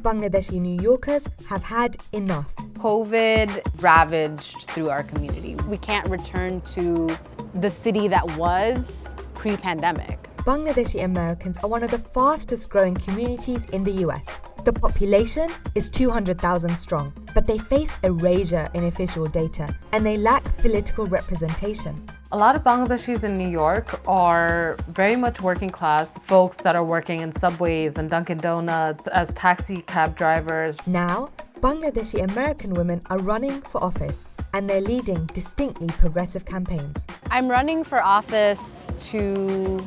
Bangladeshi New Yorkers have had enough. COVID ravaged through our community. We can't return to the city that was pre-pandemic. Bangladeshi Americans are one of the fastest growing communities in the US. The population is 200,000 strong, but they face erasure in official data and they lack political representation. A lot of Bangladeshis in New York are very much working class, folks that are working in Subways and Dunkin' Donuts as taxi cab drivers. Now, Bangladeshi American women are running for office and they're leading distinctly progressive campaigns. I'm running for office to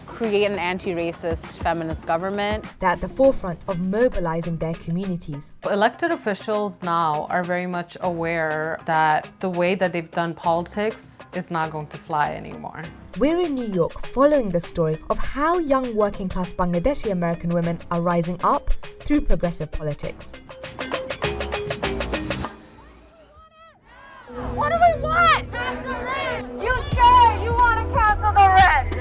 create an anti-racist feminist government. They're at the forefront of mobilizing their communities. Elected officials now are very much aware that the way that they've done politics is not going to fly anymore. We're in New York following the story of how young working class Bangladeshi American women are rising up through progressive politics. What do we want? Cancel the rent! You sure you want to cancel the rent?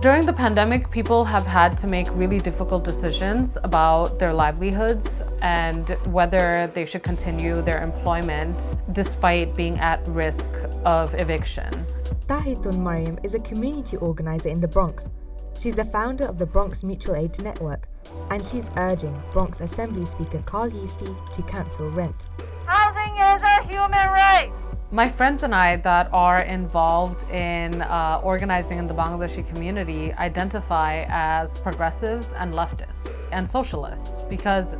During the pandemic, people have had to make really difficult decisions about their livelihoods and whether they should continue their employment despite being at risk of eviction. Tahitun Mariam is a community organizer in the Bronx. She's the founder of the Bronx Mutual Aid Network, and she's urging Bronx Assembly Speaker Carl Yeastie to cancel rent. Housing is a human right. My friends and I that are involved in organizing in the Bangladeshi community identify as progressives and leftists and socialists because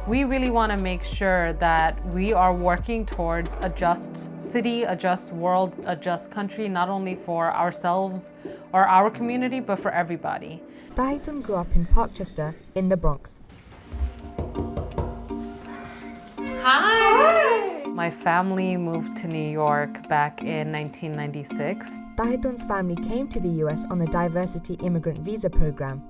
we really want to make sure that we are working towards a just city, a just world, a just country, not only for ourselves or our community, but for everybody. Tahitun grew up in Parkchester in the Bronx. Hi! My family moved to New York back in 1996. Tahitun's family came to the US on the Diversity Immigrant Visa Program.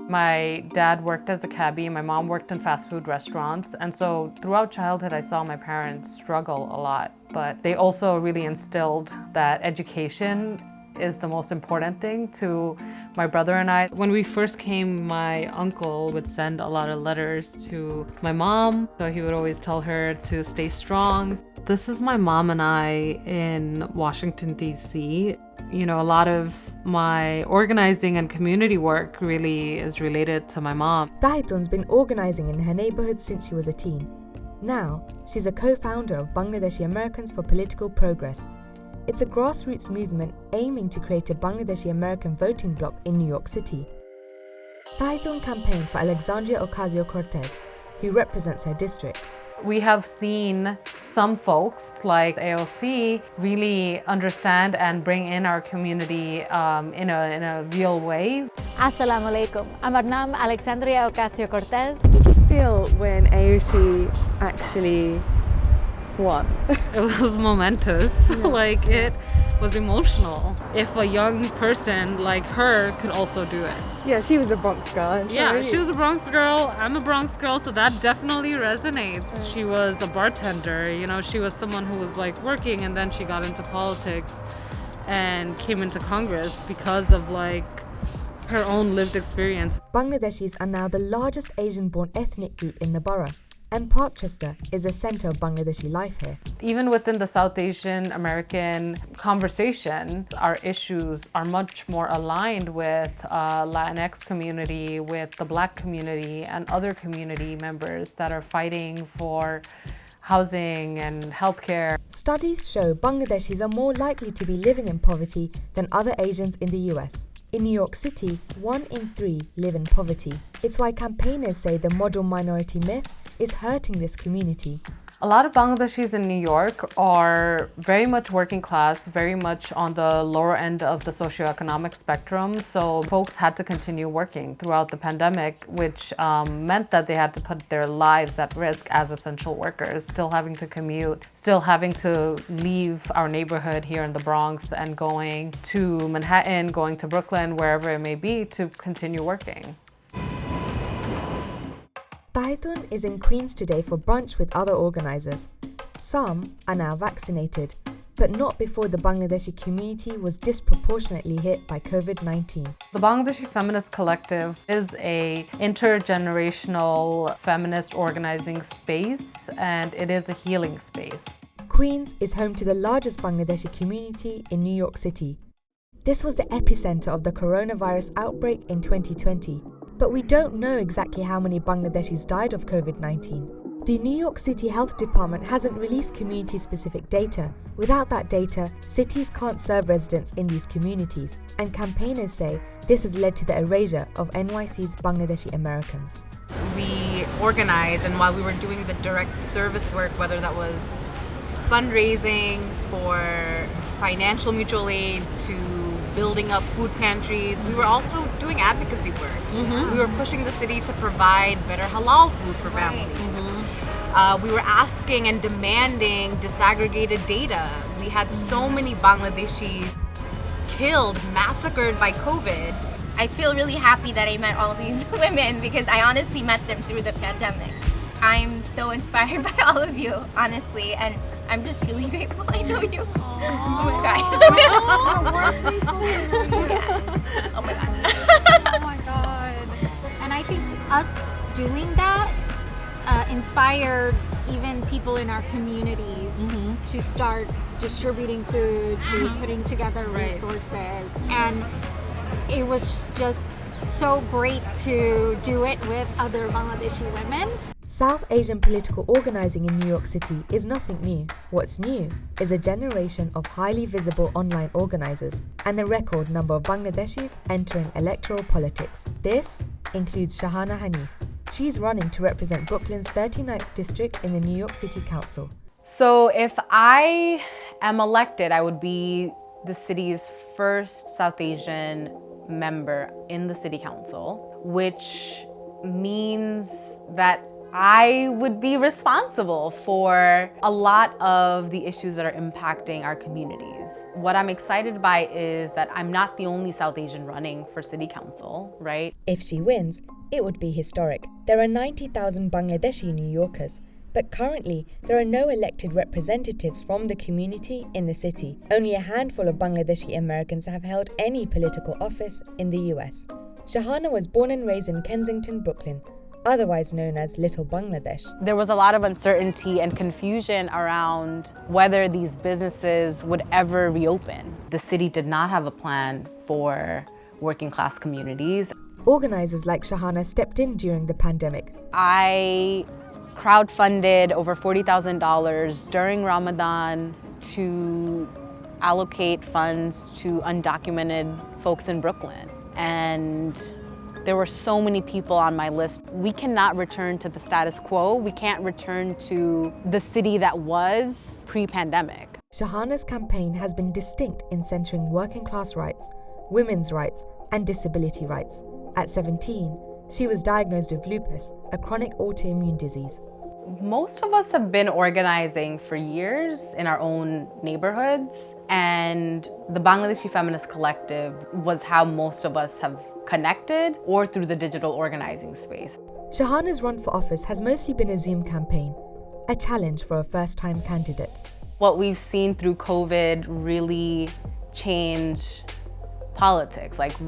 My dad worked as a cabbie, my mom worked in fast food restaurants, and so throughout childhood I saw my parents struggle a lot, but they also really instilled that education is the most important thing to my brother and I. When we first came, my uncle would send a lot of letters to my mom, so he would always tell her to stay strong. This is my mom and I in Washington, D.C. You know, a lot of my organizing and community work really is related to my mom. Tahitun's been organizing in her neighborhood since she was a teen. Now, she's a co-founder of Bangladeshi Americans for Political Progress. It's a grassroots movement aiming to create a Bangladeshi American voting bloc in New York City. Tahitun campaigned for Alexandria Ocasio-Cortez, who represents her district. We have seen some folks like AOC really understand and bring in our community in a real way. Assalamu alaikum. Amar naam Alexandria Ocasio-Cortez. How did you feel when AOC actually won? It was momentous. Like, it was emotional. If a young person like her could also do it. Yeah, she was a Bronx girl. Yeah, she was a Bronx girl. I'm a Bronx girl, so that definitely resonates. She was a bartender, you know, she was someone who was like working, and then she got into politics and came into Congress because of like her own lived experience. Bangladeshis are now the largest Asian-born ethnic group in the borough, and Parkchester is a center of Bangladeshi life here. Even within the South Asian American conversation, our issues are much more aligned with Latinx community, with the Black community, and other community members that are fighting for housing and healthcare. Studies show Bangladeshis are more likely to be living in poverty than other Asians in the US. In New York City, 1 in 3 live in poverty. It's why campaigners say the model minority myth is hurting this community. A lot of Bangladeshis in New York are very much working class, very much on the lower end of the socioeconomic spectrum. So folks had to continue working throughout the pandemic, which meant that they had to put their lives at risk as essential workers, still having to commute, still having to leave our neighborhood here in the Bronx and going to Manhattan, going to Brooklyn, wherever it may be, to continue working. Tahitun is in Queens today for brunch with other organizers. Some are now vaccinated. but not before the Bangladeshi community was disproportionately hit by COVID-19. The Bangladeshi Feminist Collective is a intergenerational feminist organizing space, and it is a healing space. Queens is home to the largest Bangladeshi community in New York City. This was the epicenter of the coronavirus outbreak in 2020, but we don't know exactly how many Bangladeshis died of COVID-19. The New York City Health Department hasn't released community-specific data. Without that data, cities can't serve residents in these communities, and campaigners say this has led to the erasure of NYC's Bangladeshi Americans. We organized, and while we were doing the direct service work, whether that was fundraising for financial mutual aid to building up food pantries, we were also doing advocacy work. We were pushing the city to provide better halal food for families. We were asking and demanding disaggregated data. We had so many Bangladeshis killed, massacred by COVID. I feel really happy that I met all these women because I honestly met them through the pandemic. I'm so inspired by all of you, honestly, and I'm just really grateful I know you. Oh my god. Yeah. Oh my god. Oh my god. And I think us doing that inspired even people in our communities to start distributing food, to putting together resources. And it was just so great to do it with other Bangladeshi women. South Asian political organizing in New York City is nothing new. What's new is a generation of highly visible online organizers and the record number of Bangladeshis entering electoral politics. This includes Shahana Hanif. She's running to represent Brooklyn's 39th district in the New York City Council. So if I am elected, I would be the city's first South Asian member in the city council, which means that I would be responsible for a lot of the issues that are impacting our communities. What I'm excited by is that I'm not the only South Asian running for city council, right? If she wins, it would be historic. There are 90,000 Bangladeshi New Yorkers, but currently there are no elected representatives from the community in the city. Only a handful of Bangladeshi Americans have held any political office in the US. Shahana was born and raised in Kensington, Brooklyn, otherwise known as Little Bangladesh. There was a lot of uncertainty and confusion around whether these businesses would ever reopen. The city did not have a plan for working class communities. Organizers like Shahana stepped in during the pandemic. I crowdfunded over $40,000 during Ramadan to allocate funds to undocumented folks in Brooklyn. And there were so many people on my list. We cannot return to the status quo. We can't return to the city that was pre-pandemic. Shahana's campaign has been distinct in centering working class rights, women's rights, and disability rights. At 17, she was diagnosed with lupus, a chronic autoimmune disease. Most of us have been organizing for years in our own neighborhoods, and the Bangladeshi Feminist Collective was how most of us have connected, or through the digital organizing space. Shahana's run for office has mostly been a Zoom campaign, a challenge for a first-time candidate. What we've seen through COVID really change politics. Like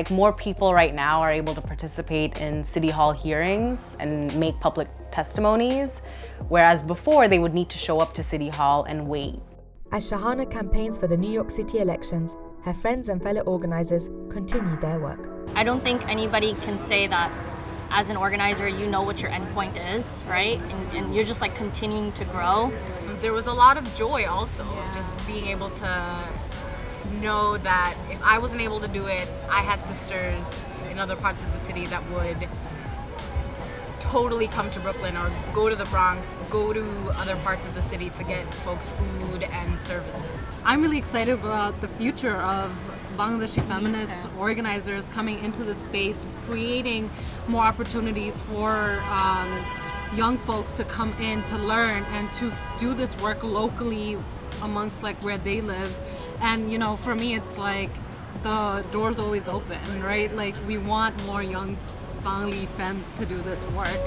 more people right now are able to participate in city hall hearings and make public testimonies, whereas before they would need to show up to city hall and wait. As Shahana campaigns for the New York City elections, her friends and fellow organizers continue their work. I don't think anybody can say that as an organizer you know what your endpoint is, right? And you're just like continuing to grow. There was a lot of joy also, just being able to know that if I wasn't able to do it, I had sisters in other parts of the city that would totally come to Brooklyn or go to the Bronx, go to other parts of the city to get folks food and services. I'm really excited about the future of Bangladeshi feminist organizers coming into the space, creating more opportunities for young folks to come in to learn and to do this work locally amongst like where they live. And you know, for me it's like the door's always open, right? Like we want more young Bangli femmes to do this work.